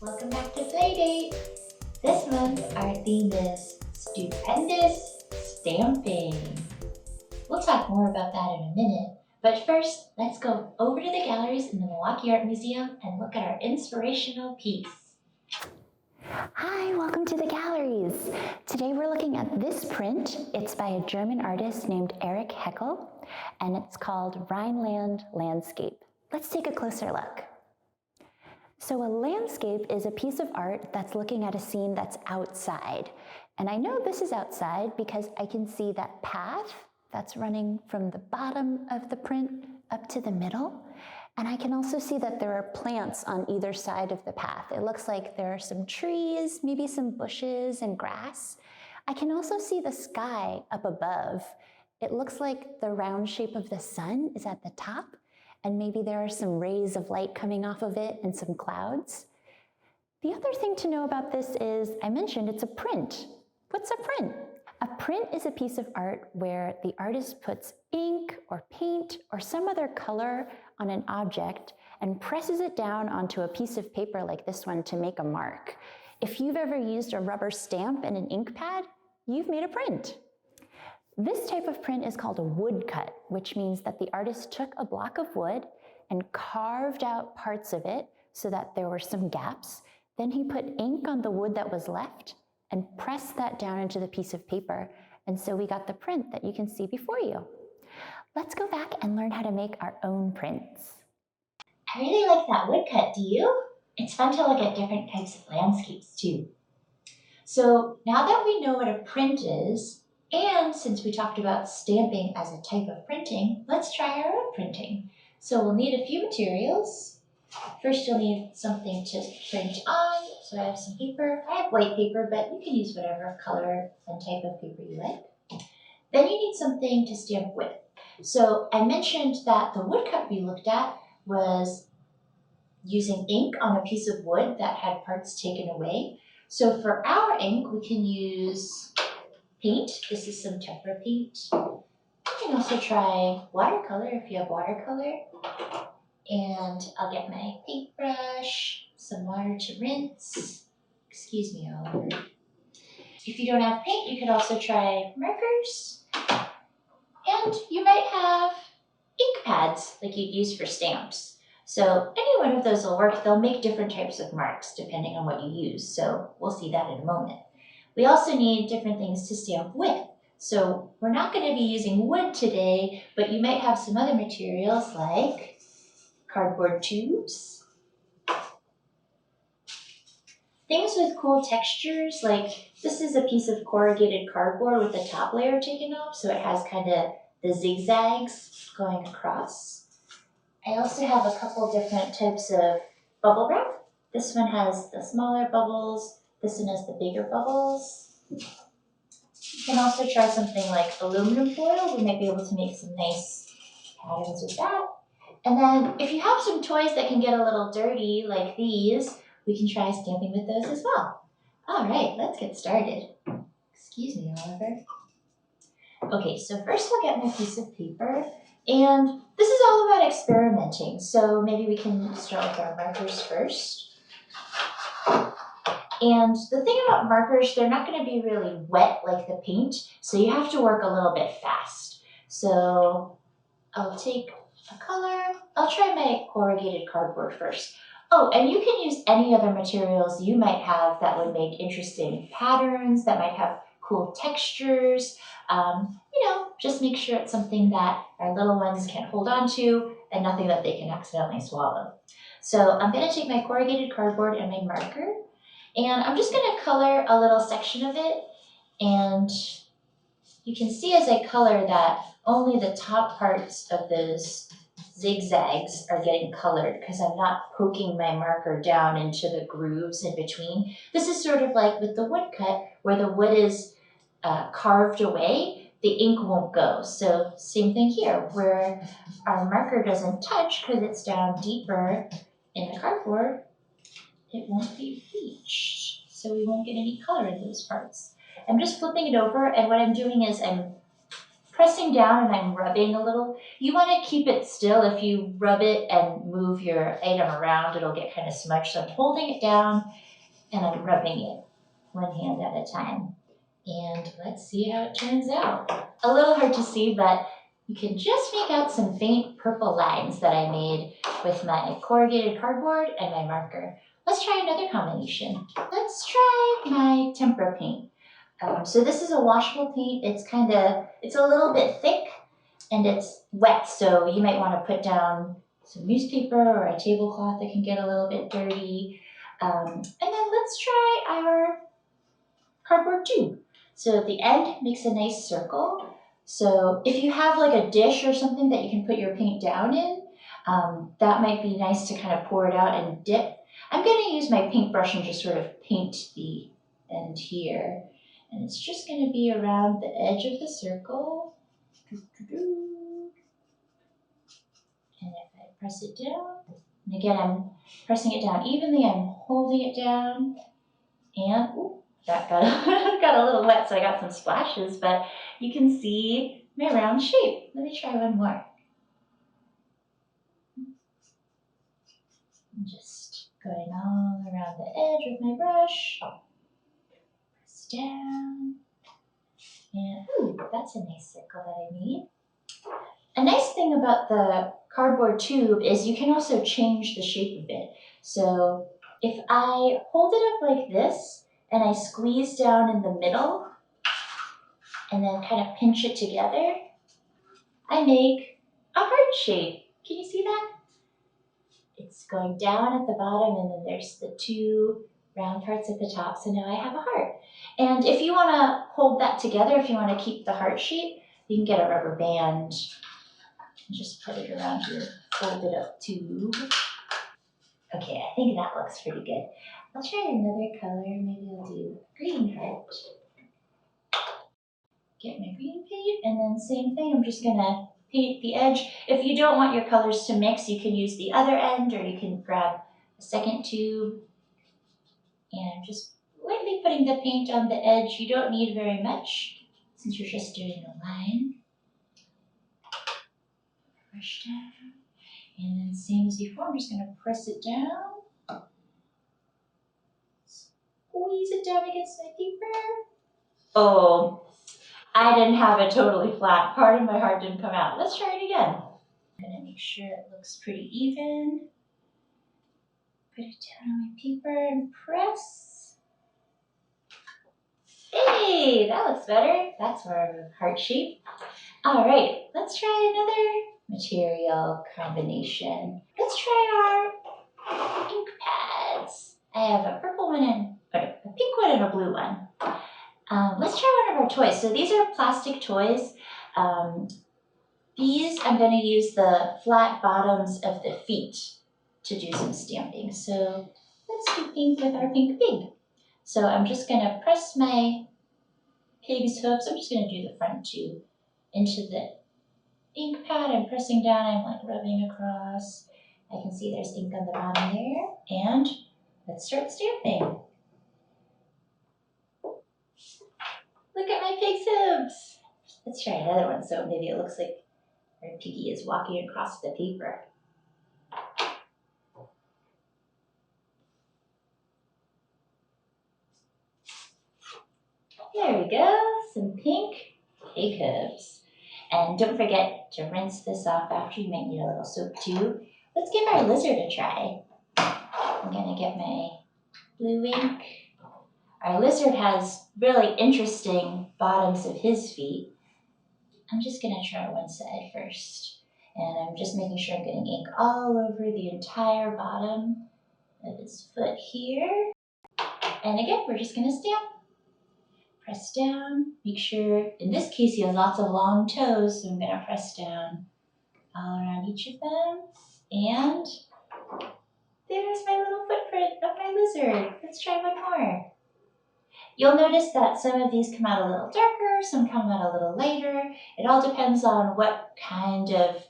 Welcome back to Playdate! This month our theme is Stupendous Stamping. We'll talk more about that in a minute, but first let's go over to the galleries in the Milwaukee Art Museum and look at our inspirational piece. Hi, welcome to the galleries. Today we're looking at this print. It's by a German artist named Erich Heckel, and it's called Rhineland Landscape. Let's take a closer look. So a landscape is a piece of art that's looking at a scene that's outside. And I know this is outside because I can see that path that's running from the bottom of the print up to the middle. And I can also see that there are plants on either side of the path. It looks like there are some trees, maybe some bushes and grass. I can also see the sky up above. It looks like the round shape of the sun is at the top, and maybe there are some rays of light coming off of it and some clouds. The other thing to know about this is, I mentioned it's a print. What's a print? A print is a piece of art where the artist puts ink or paint or some other color on an object and presses it down onto a piece of paper like this one to make a mark. If you've ever used a rubber stamp and an ink pad, you've made a print. This type of print is called a woodcut, which means that the artist took a block of wood and carved out parts of it so that there were some gaps. Then he put ink on the wood that was left and pressed that down into the piece of paper. And so we got the print that you can see before you. Let's go back and learn how to make our own prints. I really like that woodcut, do you? It's fun to look at different types of landscapes too. So now that we know what a print is, and since we talked about stamping as a type of printing, let's try our own printing. So we'll need a few materials. First you'll need something to print on. So I have some paper. I have white paper, but you can use whatever color and type of paper you like. Then you need something to stamp with. So I mentioned that the woodcut we looked at was using ink on a piece of wood that had parts taken away. So for our ink, we can use paint. This is some tempera paint. You can also try watercolor if you have watercolor. And I'll get my paintbrush, some water to rinse. Excuse me, Oliver. If you don't have paint, you could also try markers. And you might have ink pads like you'd use for stamps. So any one of those will work. They'll make different types of marks depending on what you use. So we'll see that in a moment. We also need different things to stamp with. So we're not going to be using wood today, but you might have some other materials like cardboard tubes. Things with cool textures, like this is a piece of corrugated cardboard with the top layer taken off, so it has kind of the zigzags going across. I also have a couple different types of bubble wrap. This one has the smaller bubbles. This one has the bigger bubbles. You can also try something like aluminum foil. We might be able to make some nice patterns with that. And then if you have some toys that can get a little dirty, like these, we can try stamping with those as well. All right, let's get started. Excuse me, Oliver. Okay, so first I'll get my piece of paper. And this is all about experimenting. So maybe we can start with our markers first. And the thing about markers, they're not going to be really wet like the paint, so you have to work a little bit fast. So I'll take a color. I'll try my corrugated cardboard first. Oh, and you can use any other materials you might have that would make interesting patterns, that might have cool textures. Just make sure it's something that our little ones can hold on to and nothing that they can accidentally swallow. So I'm going to take my corrugated cardboard and my marker, and I'm just going to color a little section of it. And you can see as I color that only the top parts of those zigzags are getting colored because I'm not poking my marker down into the grooves in between. This is sort of like with the woodcut where the wood is carved away, the ink won't go. So same thing here where our marker doesn't touch because it's down deeper in the cardboard, it won't be bleached. So we won't get any color in those parts. I'm just flipping it over, and what I'm doing is I'm pressing down and I'm rubbing a little. You want to keep it still. If you rub it and move your item around, it'll get kind of smudged. So I'm holding it down and I'm rubbing it one hand at a time. And let's see how it turns out. A little hard to see, but you can just make out some faint purple lines that I made with my corrugated cardboard and my marker. Let's try another combination. Let's try my tempera paint. So this is a washable paint. It's a little bit thick and it's wet, so you might want to put down some newspaper or a tablecloth that can get a little bit dirty. And then let's try our cardboard tube. So at the end makes a nice circle. So if you have like a dish or something that you can put your paint down in, that might be nice to kind of pour it out and dip. I'm going to use my paintbrush and just sort of paint the end here. And it's just going to be around the edge of the circle. And if I press it down, and again, I'm pressing it down evenly, I'm holding it down, and that got, got a little wet, so I got some splashes, but you can see my round shape. Let me try one more. I'm just going all around the edge with my brush. Press down. And that's a nice circle that I made. A nice thing about the cardboard tube is you can also change the shape of it. So if I hold it up like this and I squeeze down in the middle and then kind of pinch it together, I make a heart shape. Can you see that? It's going down at the bottom and then there's the two round parts at the top. So now I have a heart. And if you want to hold that together, if you want to keep the heart shape, you can get a rubber band and just put it around your folded up tube. Okay, I think that looks pretty good. I'll try another color. Maybe I'll do green heart. Get my green paint and then same thing. I'm just gonna paint the edge. If you don't want your colors to mix, you can use the other end or you can grab a second tube. And I'm just lightly putting the paint on the edge. You don't need very much since you're just doing a line. Brush down. And then same as before, I'm just gonna press it down. Squeeze it down against my paper. Oh, I didn't have it totally flat. Part of my heart didn't come out. Let's try it again. I'm gonna make sure it looks pretty even. Put it down on my paper and press. Hey, that looks better. That's more of a heart shape. All right, let's try another material combination. Let's try our ink pads. I have a purple one and a pink one and a blue one. Let's try one of our toys. So these are plastic toys. These, I'm going to use the flat bottoms of the feet to do some stamping. So let's do pink with our pink pig. So I'm just going to press my pig's hoofs. I'm just going to do the front two into the ink pad. I'm pressing down. I'm like rubbing across. I can see there's ink on the bottom there. And let's start stamping. Look at my pig's hooves. Let's try another one so maybe it looks like our piggy is walking across the paper. There we go, some pink pig hooves. And don't forget to rinse this off after. You might need a little soap too. Let's give our lizard a try. I'm gonna get my blue ink. Our lizard has really interesting bottoms of his feet. I'm just gonna try one side first. And I'm just making sure I'm getting ink all over the entire bottom of his foot here. And again, we're just gonna stamp. Press down, make sure, in this case he has lots of long toes, so I'm gonna press down all around each of them. And there's my little footprint of my lizard. Let's try one more. You'll notice that some of these come out a little darker, some come out a little lighter. It all depends on what kind of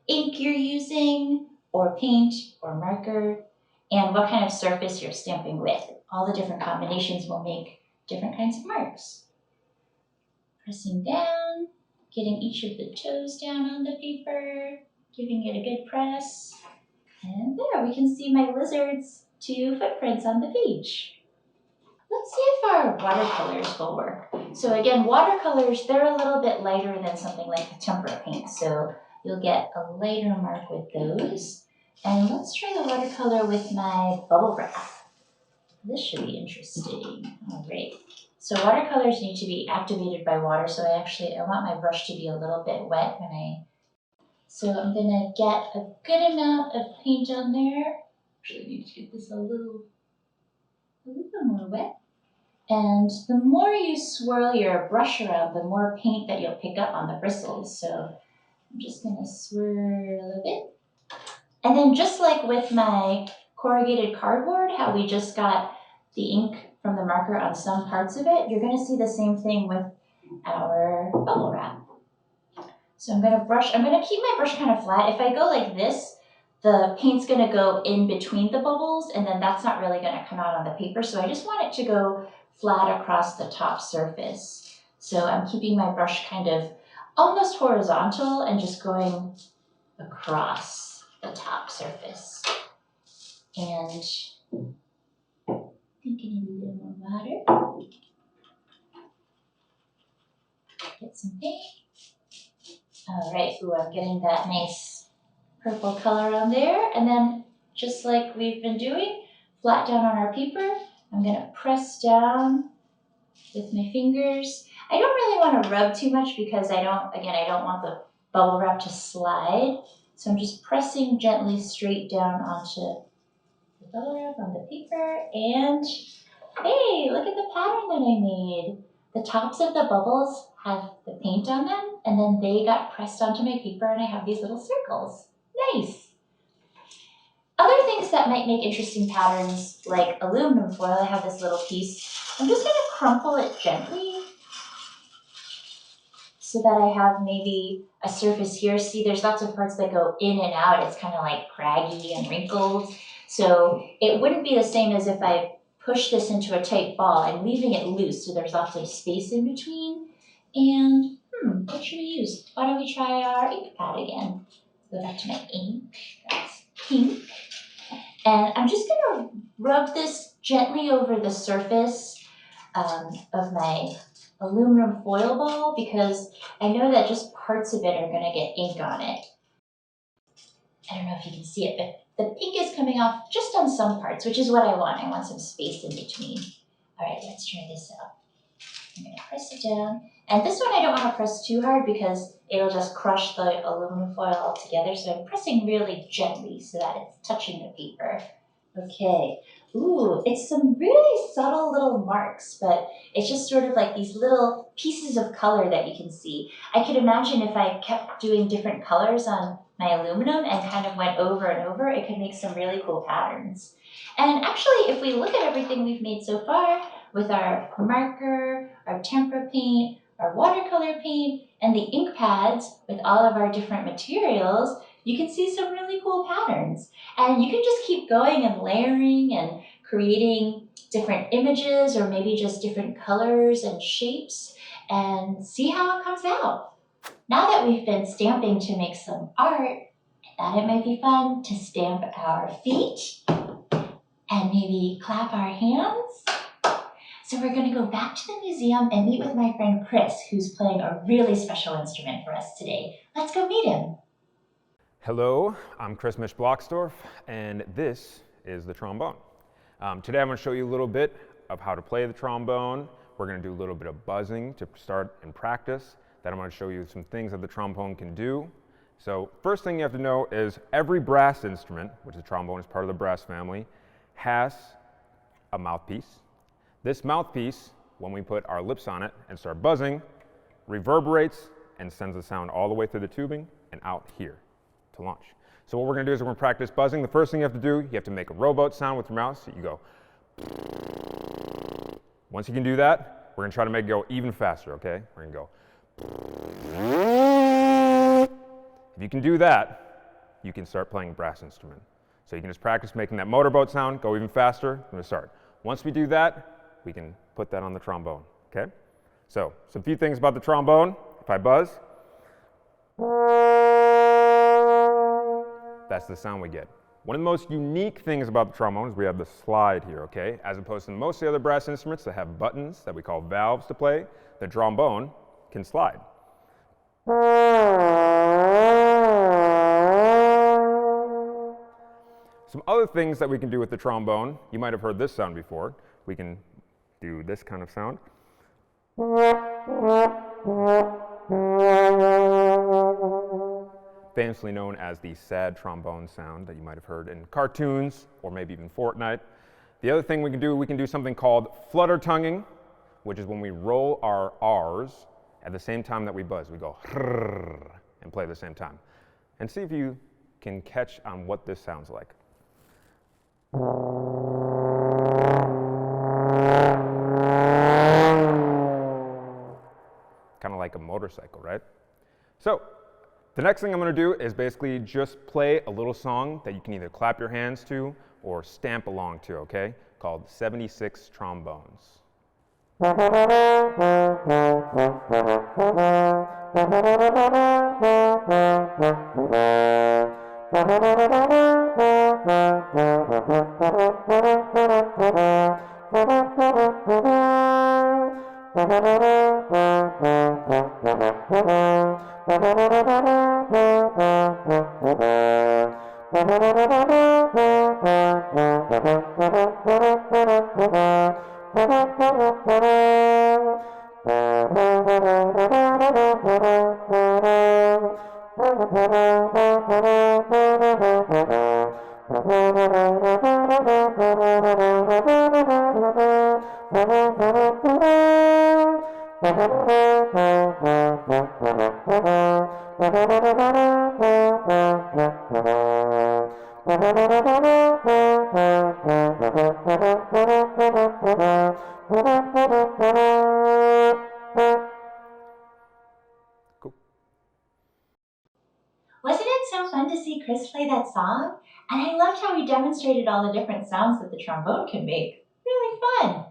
ink you're using, or paint, or marker, and what kind of surface you're stamping with. All the different combinations will make different kinds of marks. Pressing down, getting each of the toes down on the paper, giving it a good press. And there, we can see my lizard's 2 footprints on the page. Let's see if our watercolors will work. So again, watercolors, they're a little bit lighter than something like the tempera paint, so you'll get a lighter mark with those. And let's try the watercolor with my bubble wrap. This should be interesting. All right. So watercolors need to be activated by water, so I want my brush to be a little bit wet so I'm gonna get a good amount of paint on there. Actually, I need to get this a little more wet. And the more you swirl your brush around, the more paint that you'll pick up on the bristles. So I'm just gonna swirl a bit. And then just like with my corrugated cardboard, how we just got the ink from the marker on some parts of it, you're gonna see the same thing with our bubble wrap. So I'm gonna keep my brush kind of flat. If I go like this, the paint's gonna go in between the bubbles, and then that's not really gonna come out on the paper. So I just want it to go flat across the top surface. So I'm keeping my brush kind of almost horizontal and just going across the top surface. And I think I need a little more water. Get some paint. All right, ooh, I'm getting that nice purple color on there. And then just like we've been doing, flat down on our paper, I'm gonna press down with my fingers. I don't really want to rub too much because I don't want the bubble wrap to slide. So I'm just pressing gently straight down onto the bubble wrap on the paper. And hey, look at the pattern that I made. The tops of the bubbles have the paint on them, and then they got pressed onto my paper, and I have these little circles. Nice. Other things that might make interesting patterns, like aluminum foil, I have this little piece. I'm just gonna crumple it gently so that I have maybe a surface here. See, there's lots of parts that go in and out. It's kind of like craggy and wrinkled. So it wouldn't be the same as if I push this into a tight ball. I'm leaving it loose, so there's lots of space in between. And what should we use? Why don't we try our ink pad again? Go back to my ink. That's pink. And I'm just gonna rub this gently over the surface of my aluminum foil ball because I know that just parts of it are gonna get ink on it. I don't know if you can see it, but the pink is coming off just on some parts, which is what I want. I want some space in between. All right, let's try this out. I'm gonna press it down. And this one I don't wanna press too hard because it'll just crush the aluminum foil altogether. So I'm pressing really gently so that it's touching the paper. Okay, ooh, it's some really subtle little marks, but it's just sort of like these little pieces of color that you can see. I could imagine if I kept doing different colors on my aluminum and kind of went over and over, it could make some really cool patterns. And actually, if we look at everything we've made so far, with our marker, our tempera paint, our watercolor paint, and the ink pads with all of our different materials, you can see some really cool patterns. And you can just keep going and layering and creating different images or maybe just different colors and shapes and see how it comes out. Now that we've been stamping to make some art, I thought it might be fun to stamp our feet and maybe clap our hands. So we're gonna go back to the museum and meet with my friend Chris, who's playing a really special instrument for us today. Let's go meet him. Hello, I'm Chris Misch-Bloxdorf, and this is the trombone. Today I'm going to show you a little bit of how to play the trombone. We're going to do a little bit of buzzing to start and practice. Then I'm going to show you some things that the trombone can do. So first thing you have to know is every brass instrument, which the trombone is part of the brass family, has a mouthpiece. This mouthpiece, when we put our lips on it and start buzzing, reverberates and sends the sound all the way through the tubing and out here to launch. So what we're going to do is we're going to practice buzzing. The first thing you have to do, you have to make a rowboat sound with your mouth. So you go. Once you can do that, we're going to try to make it go even faster, okay? We're going to go. If you can do that, you can start playing a brass instrument. So you can just practice making that motorboat sound go even faster. I'm going to start. Once we do that, we can put that on the trombone, okay? So, some few things about the trombone. If I buzz, That's the sound we get. One of the most unique things about the trombone is we have the slide here, okay? As opposed to most of the other brass instruments that have buttons that we call valves to play, the trombone can slide. Some other things that we can do with the trombone, you might have heard this sound before. We can do this kind of sound. Famously known as the sad trombone sound that you might have heard in cartoons or maybe even Fortnite. The other thing we can do something called flutter tonguing, which is when we roll our R's at the same time that we buzz. We go and play at the same time. And see if you can catch on what this sounds like. Kind of like a motorcycle, right? So, the next thing I'm going to do is basically just play a little song that you can either clap your hands to or stamp along to, okay? Called 76 Trombones. Cool. Wasn't it so fun to see Chris play that song? And I loved how he demonstrated all the different sounds that the trombone can make. Really fun.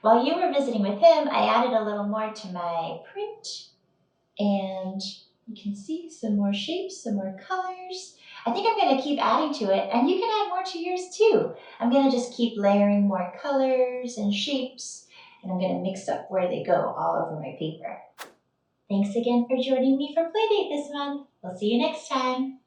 While you were visiting with him, I added a little more to my print. And you can see some more shapes, some more colors. I think I'm going to keep adding to it, and you can add more to yours too. I'm going to just keep layering more colors and shapes, and I'm going to mix up where they go all over my paper. Thanks again for joining me for Playdate this month. We'll see you next time.